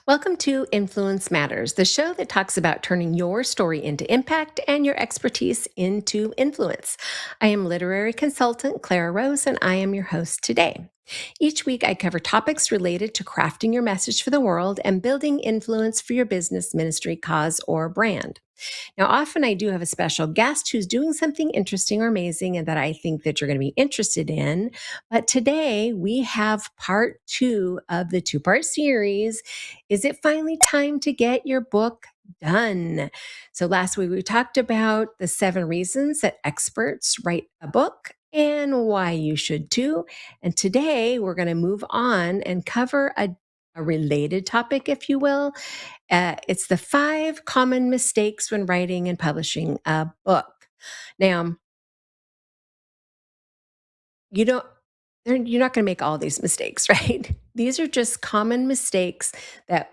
Welcome to Influence Matters, the show that talks about turning your story into impact and your expertise into influence. I am literary consultant Clara Rose, and I am your host today. Each week, I cover topics related to crafting your message for the world and building influence for your business, ministry, cause, or brand. Now, often I do have a special guest who's doing something interesting or amazing and that I think that you're going to be interested in. But today we have part two of the two-part series. Is it finally time to get your book done? So last week we talked about the 7 reasons that experts write a book and why you should too. And today we're going to move on and cover a related topic, if you will. It's the 5 common mistakes when writing and publishing a book. Now, you don't, you're not going to make all these mistakes, right? These are just common mistakes that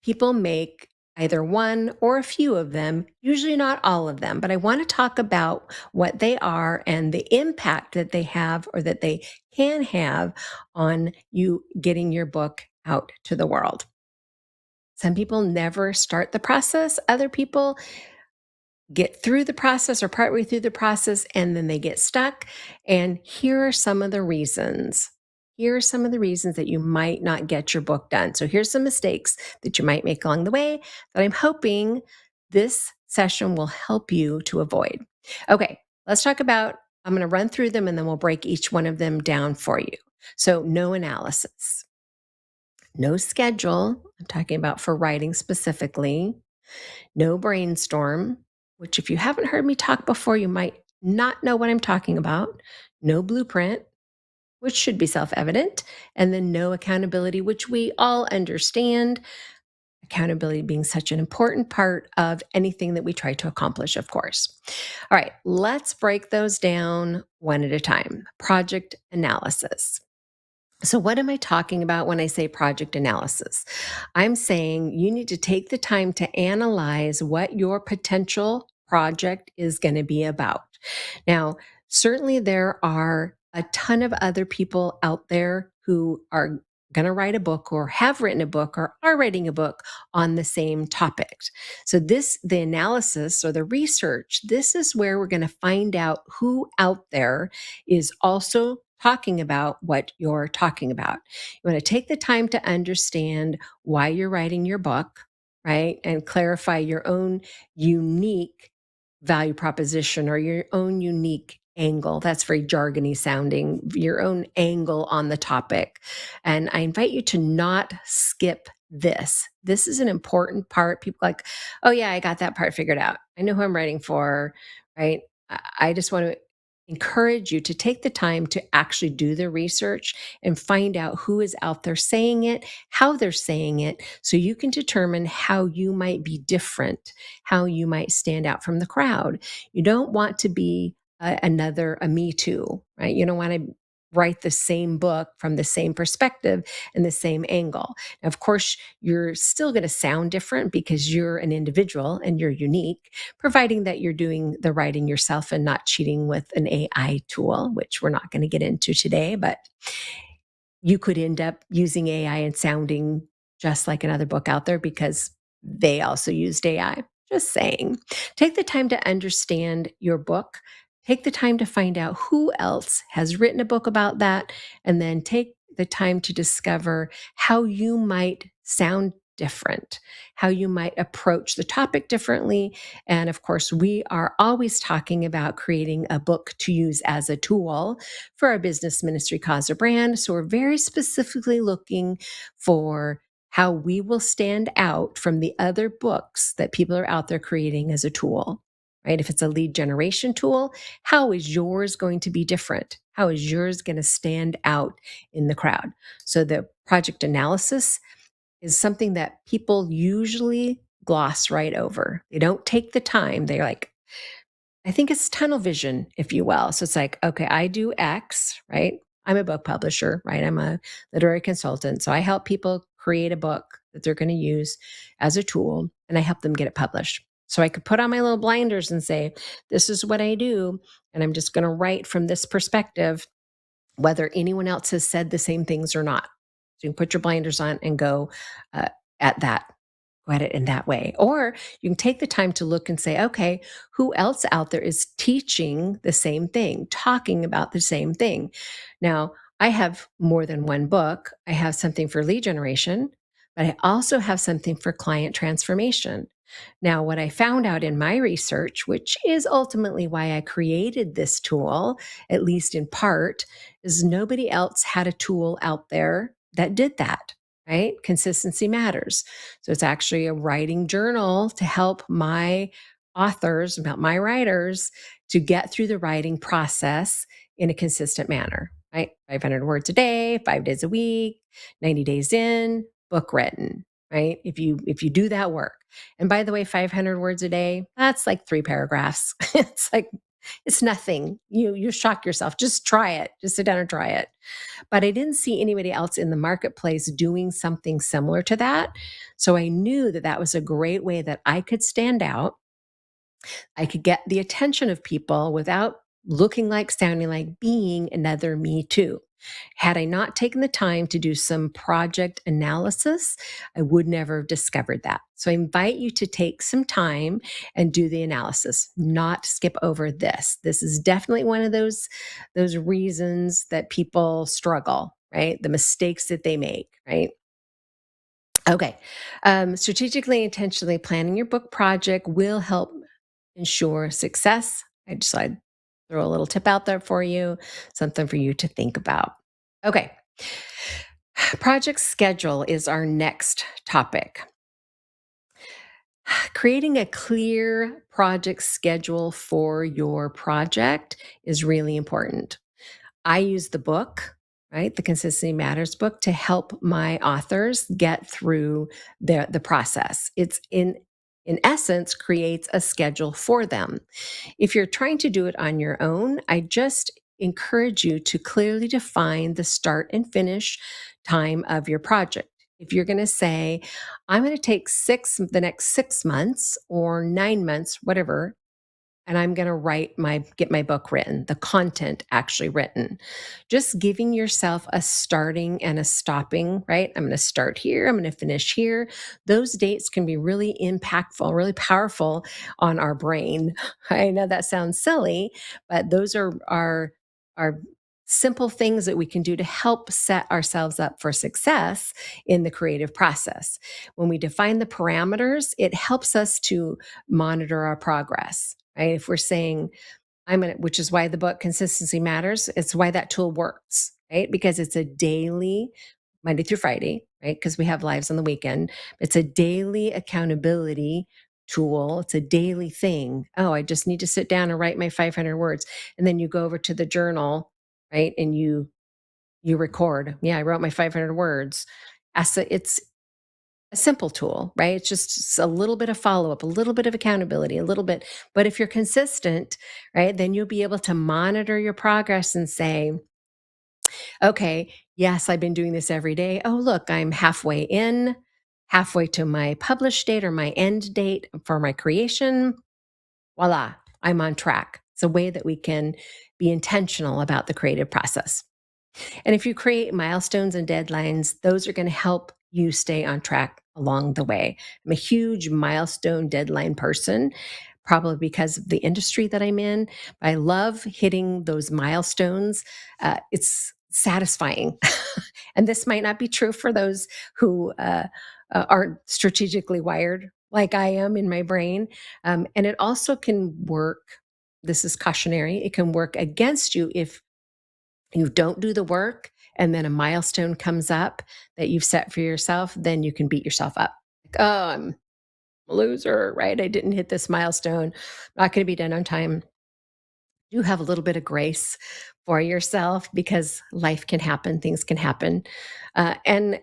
people make, either one or a few of them, usually not all of them. But I want to talk about what they are and the impact that they have or that they can have on you getting your book out to the world. Some people never start the process. Other people get through the process or partway through the process and then they get stuck. And here are some of the reasons. Here are some of the reasons that you might not get your book done. So here's some mistakes that you might make along the way that I'm hoping this session will help you to avoid. Okay, let's talk about, I'm going to run through them and then we'll break each one of them down for you. So no analysis, no schedule. I'm talking about for writing specifically. No brainstorm, which if you haven't heard me talk before, you might not know what I'm talking about. No blueprint, which should be self-evident. And then no accountability, which we all understand. Accountability being such an important part of anything that we try to accomplish, of course. All right, let's break those down one at a time. Project analysis. So, what am I talking about when I say project analysis? I'm saying you need to take the time to analyze what your potential project is going to be about. Now, certainly there are a ton of other people out there who are going to write a book or have written a book or are writing a book on the same topic. So the analysis or the research, this is where we're going to find out who out there is also talking about what you're talking about. You want to take the time to understand why you're writing your book, right? And clarify your own unique value proposition or your own unique angle. That's very jargony sounding, your own angle on the topic. And I invite you to not skip this. This is an important part. People are like, oh yeah, I got that part figured out. I know who I'm writing for, right? I just want to encourage you to take the time to actually do the research and find out who is out there saying it, how they're saying it, so you can determine how you might be different, how you might stand out from the crowd. You don't want to be a me too, right? You don't want to write the same book from the same perspective and the same angle. Now, of course, you're still going to sound different because you're an individual and you're unique, providing that you're doing the writing yourself and not cheating with an AI tool, which we're not going to get into today, but you could end up using AI and sounding just like another book out there because they also used AI. Just saying. Take the time to understand your book. Take the time to find out who else has written a book about that, and then take the time to discover how you might sound different, how you might approach the topic differently. And of course, we are always talking about creating a book to use as a tool for our business, ministry, cause, or brand. So we're very specifically looking for how we will stand out from the other books that people are out there creating as a tool, right? If it's a lead generation tool, how is yours going to be different? How is yours going to stand out in the crowd? So the project analysis is something that people usually gloss right over. They don't take the time. They're like, I think it's tunnel vision, if you will. So it's like, okay, I do X, right? I'm a book publisher, right? I'm a literary consultant. So I help people create a book that they're going to use as a tool and I help them get it published. So I could put on my little blinders and say, this is what I do. And I'm just going to write from this perspective, whether anyone else has said the same things or not. So you can put your blinders on and go at that. Go at it in that way. Or you can take the time to look and say, okay, who else out there is teaching the same thing, talking about the same thing? Now, I have more than one book. I have something for lead generation, but I also have something for client transformation. Now, what I found out in my research, which is ultimately why I created this tool, at least in part, is nobody else had a tool out there that did that, right? Consistency matters. So it's actually a writing journal to help my authors, about my writers, to get through the writing process in a consistent manner, right? 500 words a day, 5 days a week, 90 days in, book written, right? If you do that work. And by the way, 500 words a day, that's like 3 paragraphs. It's nothing. You shock yourself. Just try it. Just sit down and try it. But I didn't see anybody else in the marketplace doing something similar to that. So I knew that that was a great way that I could stand out. I could get the attention of people without looking like, sounding like, being another me too. Had I not taken the time to do some project analysis, I would never have discovered that. So I invite you to take some time and do the analysis, not skip over this. This is definitely one of those reasons that people struggle, right? The mistakes that they make, right? Okay. Strategically, intentionally planning your book project will help ensure success. I'd throw a little tip out there for you, something for you to think about. Okay. Project schedule is our next topic. Creating a clear project schedule for your project is really important. I use the book, right? The Consistency Matters book to help my authors get through the process. It's in essence creates a schedule for them. If you're trying to do it on your own, I just encourage you to clearly define the start and finish time of your project. If you're going to say, I'm going to take the next 6 months or 9 months, whatever, and I'm going to get my book written, the content actually written. Just giving yourself a starting and a stopping, right? I'm going to start here, I'm going to finish here. Those dates can be really impactful, really powerful on our brain. I know that sounds silly, but those are simple things that we can do to help set ourselves up for success in the creative process. When we define the parameters, it helps us to monitor our progress, right? If we're saying, which is why the book Consistency Matters, it's why that tool works, right? Because it's a daily, Monday through Friday, right? Because we have lives on the weekend. It's a daily accountability tool. It's a daily thing. Oh, I just need to sit down and write my 500 words. And then you go over to the journal, right? And you record. Yeah, I wrote my 500 words. It's a simple tool, right? It's just a little bit of follow up, a little bit of accountability, a little bit. But if you're consistent, right, then you'll be able to monitor your progress and say, okay, yes, I've been doing this every day. Oh, look, I'm halfway to my publish date or my end date for my creation. Voila, I'm on track. It's a way that we can be intentional about the creative process. And if you create milestones and deadlines, those are going to help you stay on track along the way. I'm a huge milestone deadline person, probably because of the industry that I'm in. I love hitting those milestones. It's satisfying. And this might not be true for those who aren't strategically wired like I am in my brain. And it also can work. This is cautionary. It can work against you if you don't do the work and then a milestone comes up that you've set for yourself, then you can beat yourself up. Like, oh, I'm a loser, right? I didn't hit this milestone. Not going to be done on time. You have a little bit of grace for yourself because life can happen, things can happen. And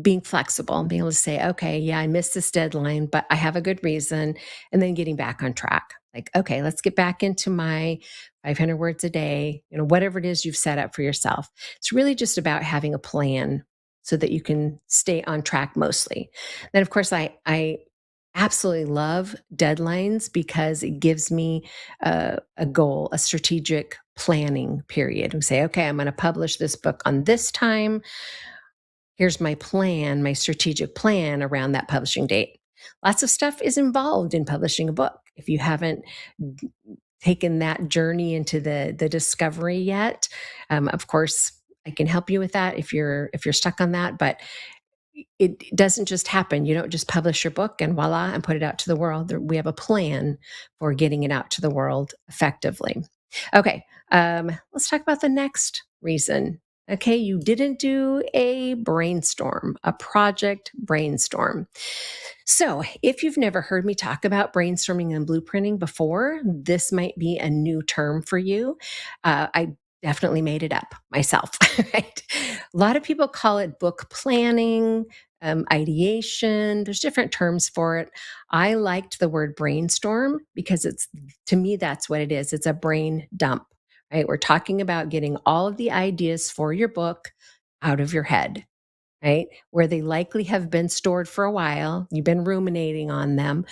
being flexible and being able to say, okay, yeah, I missed this deadline, but I have a good reason. And then getting back on track. Like, okay, let's get back into my 500 words a day, whatever it is you've set up for yourself. It's really just about having a plan so that you can stay on track mostly. Then, of course, I absolutely love deadlines because it gives me a goal, a strategic planning period. We say, okay, I'm going to publish this book on this time. Here's my plan, my strategic plan around that publishing date. Lots of stuff is involved in publishing a book. If you haven't taken that journey into the discovery yet, of course, I can help you with that if you're stuck on that. But it doesn't just happen. You don't just publish your book and voila and put it out to the world. We have a plan for getting it out to the world effectively. Okay, let's talk about the next reason. Okay, you didn't do a brainstorm, a project brainstorm. So, if you've never heard me talk about brainstorming and blueprinting before, this might be a new term for you. I definitely made it up myself, right? A lot of people call it book planning, ideation. There's different terms for it. I liked the word brainstorm because to me, that's what it is. It's a brain dump, right? We're talking about getting all of the ideas for your book out of your head, right? Where they likely have been stored for a while. You've been ruminating on them,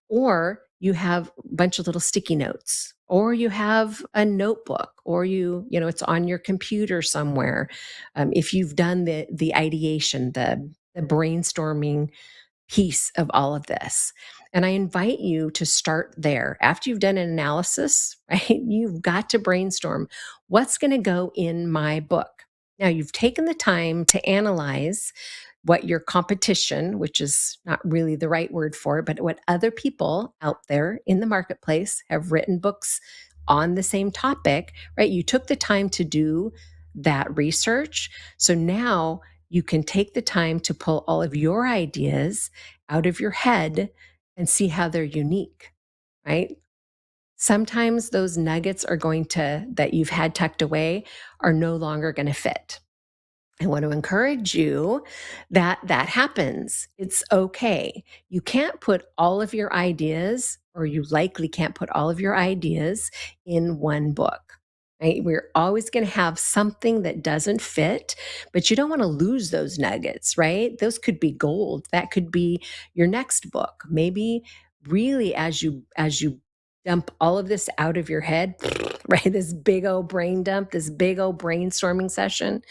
or you have a bunch of little sticky notes, or you have a notebook, or it's on your computer somewhere. If you've done the ideation, the brainstorming piece of all of this. And I invite you to start there. After you've done an analysis, right? You've got to brainstorm what's going to go in my book. Now, you've taken the time to analyze what your competition, which is not really the right word for it, but what other people out there in the marketplace have written books on the same topic, right? You took the time to do that research. So now you can take the time to pull all of your ideas out of your head and see how they're unique, right? Sometimes those nuggets that you've had tucked away are no longer going to fit. I want to encourage you that that happens. It's okay. You can't put all of your ideas, or you likely can't put all of your ideas in one book. Right? We're always going to have something that doesn't fit, but you don't want to lose those nuggets, right? Those could be gold. That could be your next book. Maybe really as you dump all of this out of your head, right? This big old brain dump, this big old brainstorming session,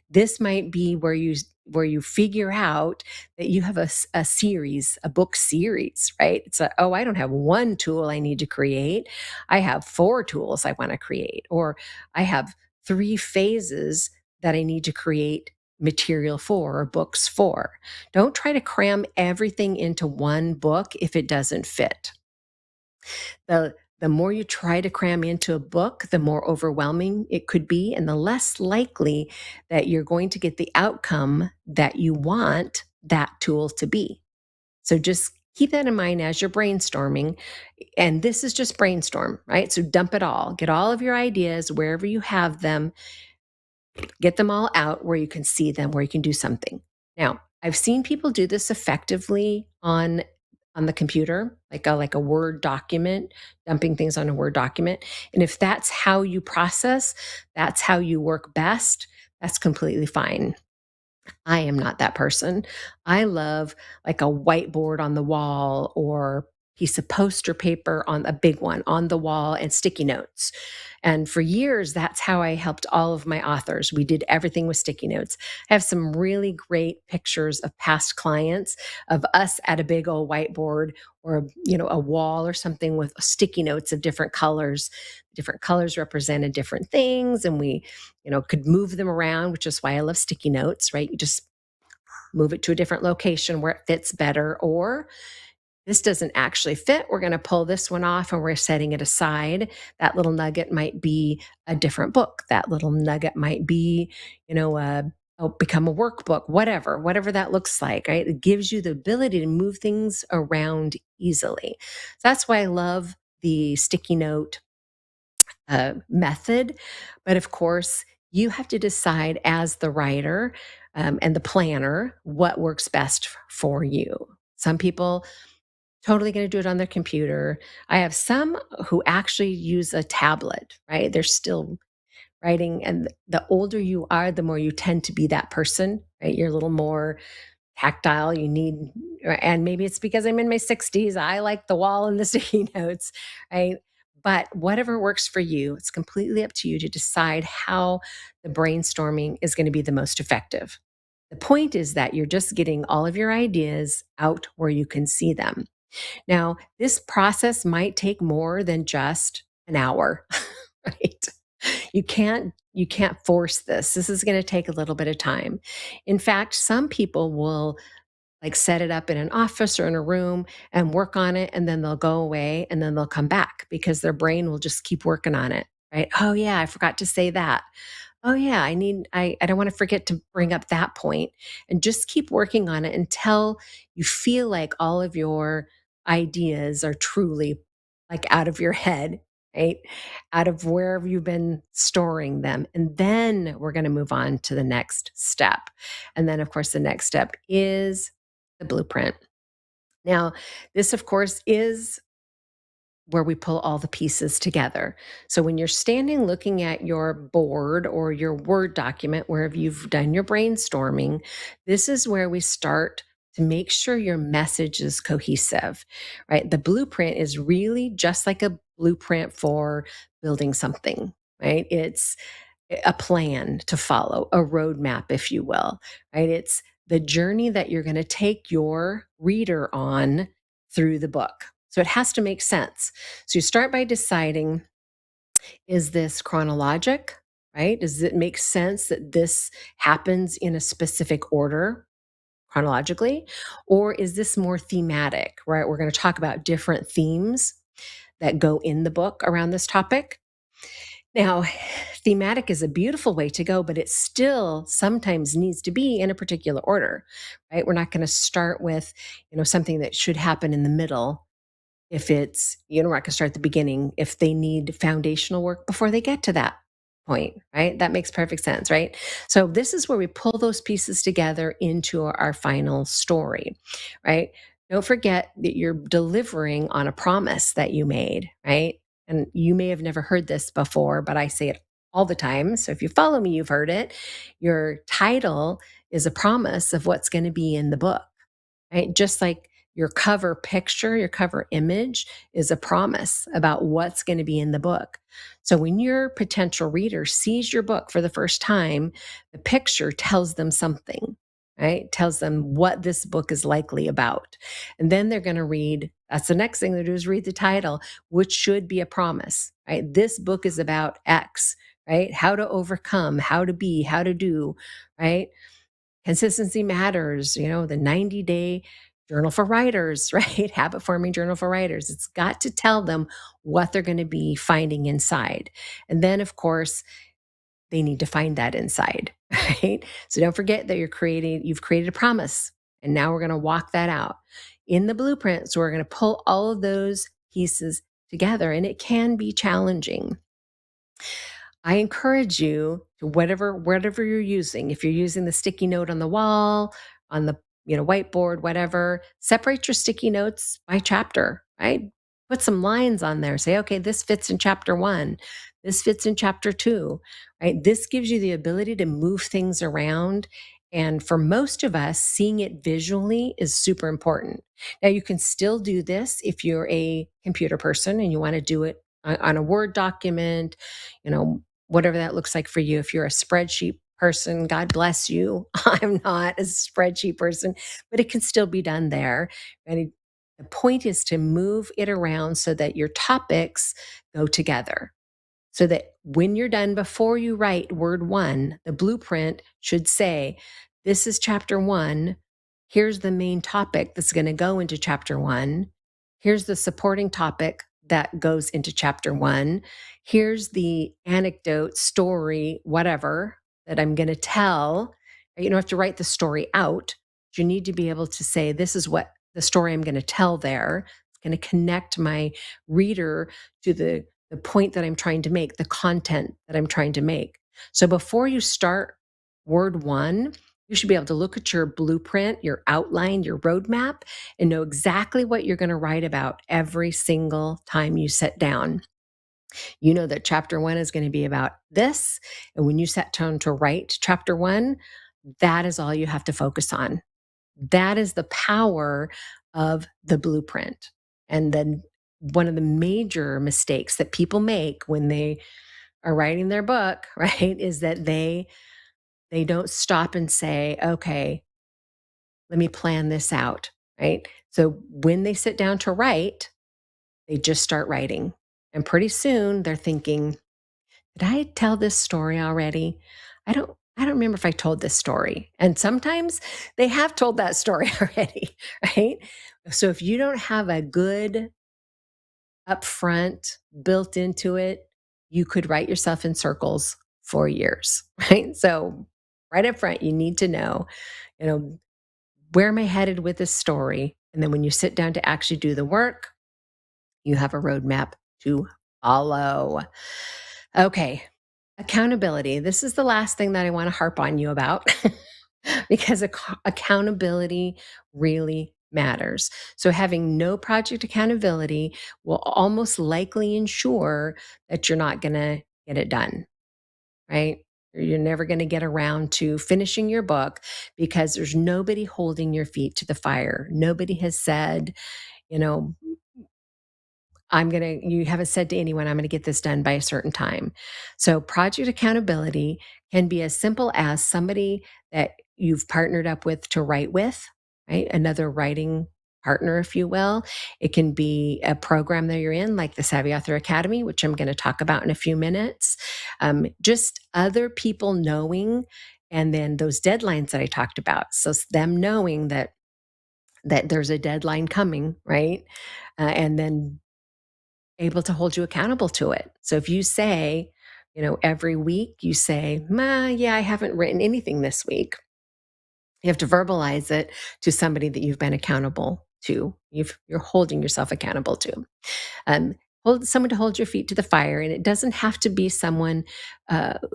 this might be where you figure out that you have a series, a book series, right? I don't have one tool I need to create. I have 4 tools I want to create, or I have 3 phases that I need to create material for or books for. Don't try to cram everything into one book if it doesn't fit. The more you try to cram into a book, the more overwhelming it could be, and the less likely that you're going to get the outcome that you want that tool to be. So just keep that in mind as you're brainstorming. And this is just brainstorm, right? So dump it all, get all of your ideas wherever you have them, get them all out where you can see them, where you can do something. Now, I've seen people do this effectively on the computer, like a Word document, dumping things on a Word document. And if that's how you process, that's how you work best, that's completely fine. I am not that person. I love like a whiteboard on the wall, or piece of poster paper on a big one on the wall, and sticky notes. And for years, that's how I helped all of my authors. We did everything with sticky notes. I have some really great pictures of past clients of us at a big old whiteboard, or a wall or something with sticky notes of different colors. Different colors represented different things, and we could move them around, which is why I love sticky notes, right? You just move it to a different location where it fits better. Or this doesn't actually fit, we're going to pull this one off and we're setting it aside. That little nugget might be a different book. That little nugget might be, become a workbook, whatever that looks like, right? It gives you the ability to move things around easily. So that's why I love the sticky note method. But of course, you have to decide as the writer and the planner what works best for you. Some people totally going to do it on their computer. I have some who actually use a tablet, right? They're still writing. And the older you are, the more you tend to be that person, right? You're a little more tactile. And maybe it's because I'm in my 60s. I like the wall and the sticky notes, right? But whatever works for you, it's completely up to you to decide how the brainstorming is going to be the most effective. The point is that you're just getting all of your ideas out where you can see them. Now, this process might take more than just an hour, right? You can't force this. This is going to take a little bit of time. In fact, some people will like set it up in an office or in a room and work on it, and then they'll go away and then they'll come back because their brain will just keep working on it, right? Oh yeah, I forgot to say that. Oh yeah, I don't want to forget to bring up that point, and just keep working on it until you feel like all of your ideas are truly like out of your head, right? Out of wherever you've been storing them. And then we're going to move on to the next step. And then of course the next step is the blueprint. Now, this of course is where we pull all the pieces together. So when you're standing looking at your board or your Word document, wherever you've done your brainstorming, this is where we start to make sure your message is cohesive, right? The blueprint is really just like a blueprint for building something, right? It's a plan to follow, a roadmap, if you will, right? It's the journey that you're going to take your reader on through the book. So it has to make sense. So you start by deciding, is this chronologic, right? Does it make sense that this happens in a specific order chronologically? Or is this more thematic, right? We're going to talk about different themes that go in the book around this topic. Now, thematic is a beautiful way to go, but it still sometimes needs to be in a particular order, right? We're not going to start with, something that should happen in the middle if it's, we're not going to start at the beginning if they need foundational work before they get to that point, right? That makes perfect sense, right? So this is where we pull those pieces together into our final story, right? Don't forget that you're delivering on a promise that you made, right? And you may have never heard this before, but I say it all the time. So if you follow me, you've heard it. Your title is a promise of what's going to be in the book, right? Just like your cover picture, your cover image is a promise about what's going to be in the book. So when your potential reader sees your book for the first time, the picture tells them something, right? Tells them what this book is likely about. And then they're going to read, that's the next thing they do is read the title, which should be a promise, right? This book is about X, right? How to overcome, how to be, how to do, right? Consistency matters, the 90-day journal for writers, right? Habit forming journal for writers. It's got to tell them what they're going to be finding inside. And then, of course, they need to find that inside, right? So don't forget that you've created a promise. And now we're going to walk that out in the blueprint. So we're going to pull all of those pieces together, and it can be challenging. I encourage you to whatever you're using. If you're using the sticky note on the wall, on the whiteboard, whatever, separate your sticky notes by chapter, right? Put some lines on there. Say, okay, this fits in chapter 1. This fits in chapter 2, right? This gives you the ability to move things around. And for most of us, seeing it visually is super important. Now, you can still do this if you're a computer person and you want to do it on a Word document, whatever that looks like for you. If you're a spreadsheet person, God bless you. I'm not a spreadsheet person, but it can still be done there. And the point is to move it around so that your topics go together. So that when you're done, before you write word 1, the blueprint should say, this is chapter 1. Here's the main topic that's going to go into chapter 1. Here's the supporting topic that goes into chapter 1. Here's the anecdote, story, whatever that I'm going to tell. You don't have to write the story out. But you need to be able to say, this is what the story I'm going to tell there. It's going to connect my reader to the point that I'm trying to make, the content that I'm trying to make. So before you start word 1, you should be able to look at your blueprint, your outline, your roadmap, and know exactly what you're going to write about every single time you sit down. You know that chapter 1 is going to be about this. And when you sit down to write chapter 1, that is all you have to focus on. That is the power of the blueprint. And then one of the major mistakes that people make when they are writing their book, right, is that they They don't stop and say, okay, let me plan this out, right? So when they sit down to write, they just start writing. And pretty soon they're thinking, did I tell this story already? I don't remember if I told this story. And sometimes they have told that story already, right? So if you don't have a good upfront built into it, you could write yourself in circles for years, right? So right up front, you need to know, you know, where am I headed with this story? And then when you sit down to actually do the work, you have a roadmap to follow. Okay, accountability. This is the last thing that I want to harp on you about because accountability really matters. So, having no project accountability will almost likely ensure that you're not going to get it done, right? You're never going to get around to finishing your book because there's nobody holding your feet to the fire. Nobody has said, you know, you haven't said to anyone, I'm going to get this done by a certain time. So, project accountability can be as simple as somebody that you've partnered up with to write with, right? Another writing partner, if you will. It can be a program that you're in, like the Savvy Author Academy, which I'm going to talk about in a few minutes. Just other people knowing, and then those deadlines that I talked about. So, them knowing that there's a deadline coming, right? And then able to hold you accountable to it. So if you say, every week you say, yeah, I haven't written anything this week, you have to verbalize it to somebody that you've been accountable to. You're holding yourself accountable to. Hold someone to hold your feet to the fire. And it doesn't have to be someone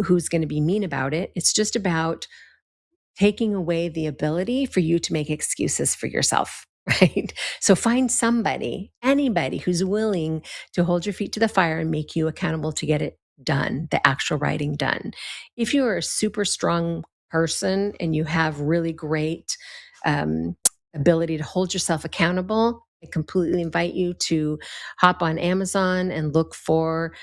who's going to be mean about it. It's just about taking away the ability for you to make excuses for yourself, right? So find somebody, anybody who's willing to hold your feet to the fire and make you accountable to get it done, the actual writing done. If you are a super strong person and you have really great ability to hold yourself accountable, I completely invite you to hop on Amazon and look for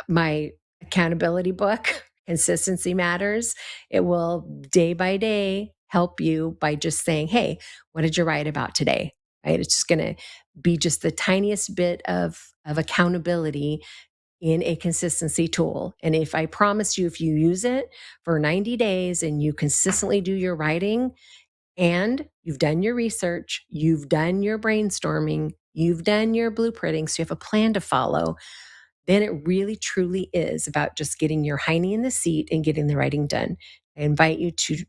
my accountability book, Consistency Matters. It will day by day help you by just saying, hey, what did you write about today? Right? It's just going to be just the tiniest bit of accountability in a consistency tool. And if I promise you, if you use it for 90 days and you consistently do your writing and you've done your research, you've done your brainstorming, you've done your blueprinting, so you have a plan to follow, then it really truly is about just getting your hiney in the seat and getting the writing done. I invite you to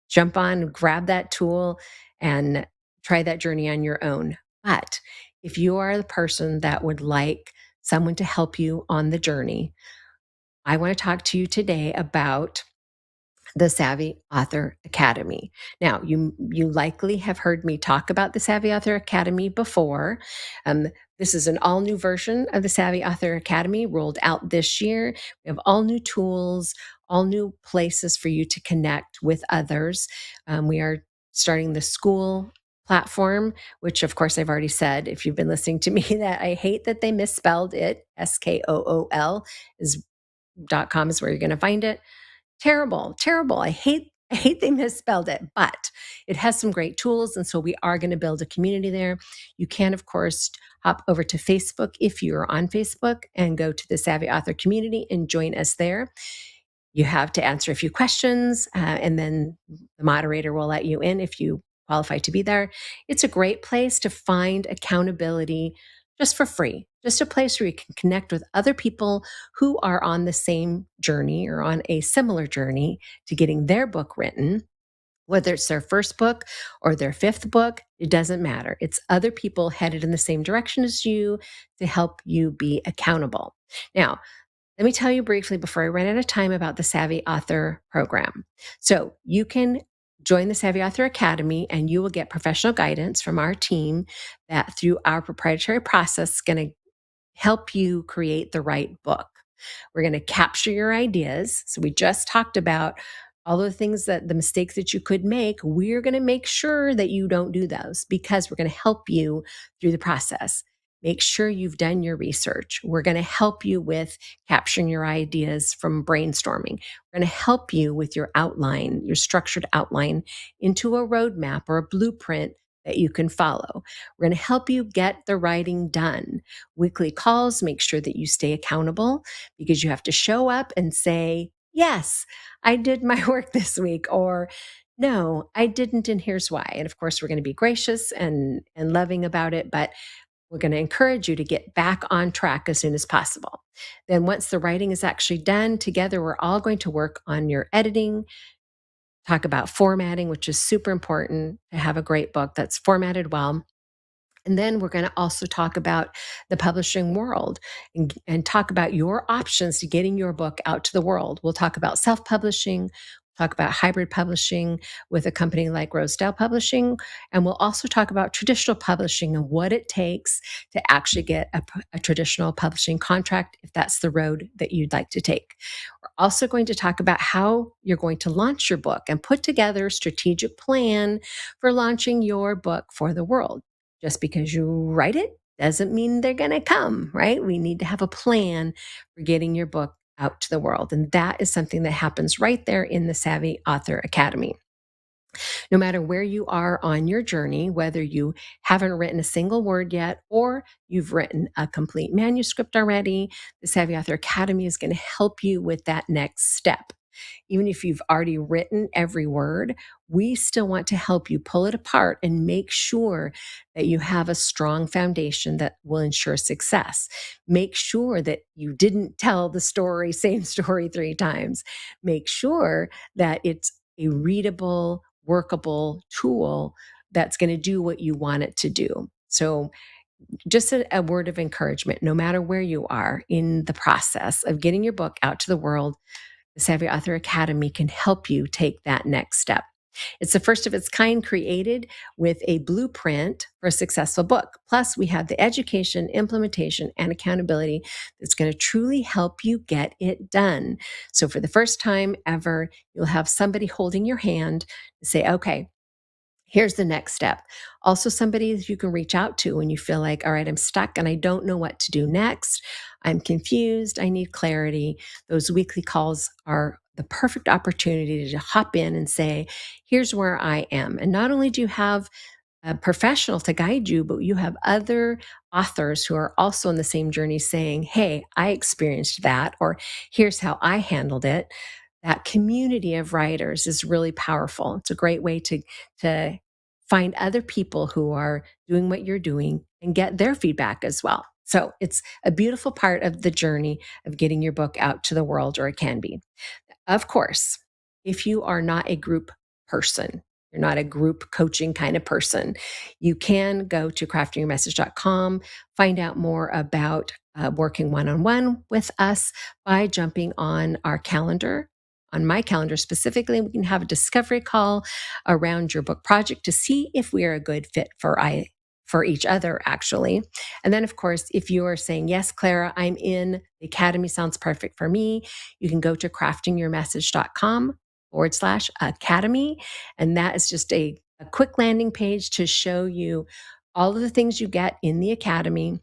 jump on, grab that tool, and try that journey on your own. But if you are the person that would like someone to help you on the journey, I want to talk to you today about the Savvy Author Academy. Now, you likely have heard me talk about the Savvy Author Academy before. This is an all new version of the Savvy Author Academy rolled out this year. We have all new tools, all new places for you to connect with others. We are starting the school platform, which of course I've already said, if you've been listening to me, that I hate that they misspelled it. SKOOL is .com is where you're going to find it. Terrible, terrible. I hate they misspelled it, but it has some great tools. And so we are going to build a community there. You can, of course, hop over to Facebook if you're on Facebook and go to the Savvy Author community and join us there. You have to answer a few questions, and then the moderator will let you in if you qualify to be there. It's a great place to find accountability just for free, just a place where you can connect with other people who are on the same journey or on a similar journey to getting their book written. Whether it's their first book or their fifth book, it doesn't matter. It's other people headed in the same direction as you to help you be accountable. Now, let me tell you briefly before I run out of time about the Savvy Author program. So you can join the Savvy Author Academy and you will get professional guidance from our team that through our proprietary process is going to help you create the right book. We're going to capture your ideas. So we just talked about all the things the mistakes that you could make. We're going to make sure that you don't do those because we're going to help you through the process. make sure you've done your research. We're going to help you with capturing your ideas from brainstorming. We're going to help you with your outline, your structured outline into a roadmap or a blueprint that you can follow. We're going to help you get the writing done. Weekly calls, make sure that you stay accountable because you have to show up and say, yes, I did my work this week, or no, I didn't, and here's why. And of course, we're going to be gracious and loving about it, but we're going to encourage you to get back on track as soon as possible. Then once the writing is actually done, together we're all going to work on your editing, talk about formatting, which is super important to have a great book that's formatted well. And then we're going to also talk about the publishing world and talk about your options to getting your book out to the world. We'll talk about self-publishing, talk about hybrid publishing with a company like RoseDale Publishing, and we'll also talk about traditional publishing and what it takes to actually get a traditional publishing contract if that's the road that you'd like to take. We're also going to talk about how you're going to launch your book and put together a strategic plan for launching your book for the world. Just because you write it doesn't mean they're going to come, right? We need to have a plan for getting your book out to the world. And that is something that happens right there in the Savvy Author Academy. No matter where you are on your journey, whether you haven't written a single word yet or you've written a complete manuscript already, the Savvy Author Academy is going to help you with that next step. Even if you've already written every word, we still want to help you pull it apart and make sure that you have a strong foundation that will ensure success. Make sure that you didn't tell the same story 3 times. Make sure that it's a readable, workable tool that's going to do what you want it to do. So just a word of encouragement, no matter where you are in the process of getting your book out to the world, the Savvy Author Academy can help you take that next step. It's the first of its kind created with a blueprint for a successful book. Plus, we have the education, implementation, and accountability that's going to truly help you get it done. So for the first time ever, you'll have somebody holding your hand to say, okay, here's the next step. Also, somebody that you can reach out to when you feel like, all right, I'm stuck and I don't know what to do next. I'm confused. I need clarity. Those weekly calls are the perfect opportunity to hop in and say, here's where I am. And not only do you have a professional to guide you, but you have other authors who are also on the same journey saying, hey, I experienced that, or here's how I handled it. That community of writers is really powerful. It's a great way to find other people who are doing what you're doing and get their feedback as well. So it's a beautiful part of the journey of getting your book out to the world, or it can be. Of course, if you are not a group person, you're not a group coaching kind of person, you can go to craftingyourmessage.com, find out more about working one-on-one with us by jumping on our calendar. On my calendar specifically, we can have a discovery call around your book project to see if we are a good fit for each other, actually. And then, of course, if you are saying, yes, Clara, I'm in, the Academy sounds perfect for me, you can go to craftingyourmessage.com/academy. And that is just a quick landing page to show you all of the things you get in the Academy.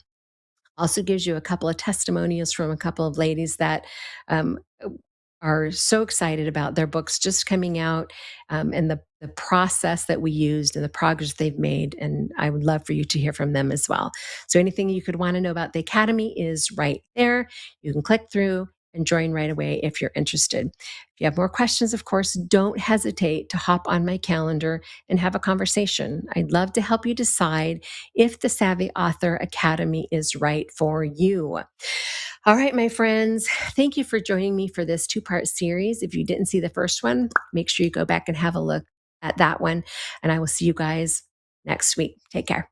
Also gives you a couple of testimonials from a couple of ladies that um, are so excited about their books just coming out, and the process that we used and the progress they've made. And I would love for you to hear from them as well. So anything you could want to know about the Academy is right there. You can click through and join right away if you're interested. If you have more questions, of course, don't hesitate to hop on my calendar and have a conversation. I'd love to help you decide if the Savvy Author Academy is right for you. All right, my friends, thank you for joining me for this 2-part series. If you didn't see the first one, make sure you go back and have a look at that one. And I will see you guys next week. Take care.